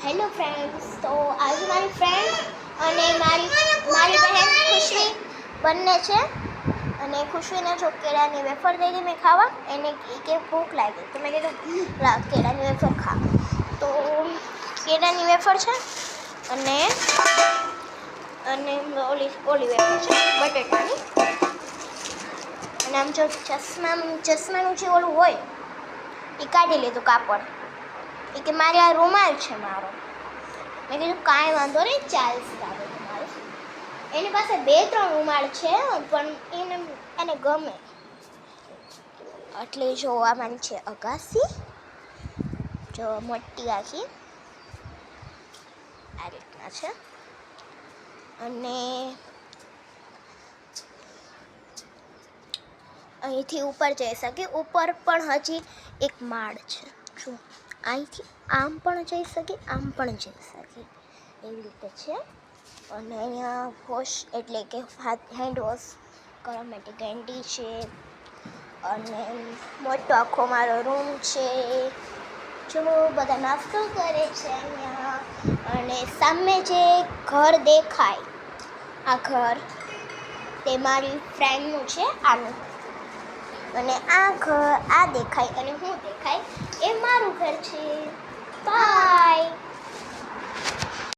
Hello friends, તો આજે મારી ફ્રેન્ડ અને મારી બહેન ખુશી બંને છે. અને ખુશીને જો કેળાની વેફર દઈ મેં ખાવા, એને કે ભૂખ લાગી તો મેં કીધું કેળાની વેફર ખા. તો કેળાની વેફર છે અને ઓલી વેફર છે બટેટાની. અને આમ જો ચશ્માનું જે ઓલું હોય એ કાઢી લીધું કાપડ. એ કે મારે આ રૂમાલ છે મારો. મેં કીધું કાંઈ વાંધો નહીં, ચાલશે આવે તમારું. એની પાસે 2-3 રૂમાલ છે પણ એને ગમે એટલે જો આમાં છે અગાસી, જો મોટી આખી આ રીતના છે. અને અહીંથી ઉપર જઈ શકે. ઉપર પણ હજી એક માળ છે. જો અહીંથી આમ પણ જઈ શકે, આમ પણ જઈ શકે, એવી રીતે છે. અને અહીંયા વોશ એટલે કે હેન્ડ વોશ કરવા માટે કેન્ડી છે. અને મોટો આખો મારો રૂમ છે. જો બધા નાસ્તો કરે છે અહીંયા. અને સામે જે ઘર દેખાય, આ ઘર તે મારી ફ્રેન્ડનું છે, આનું. અને આ ઘર આ દેખાય અને હું દેખાય એ મારું ઘર છે. બાય.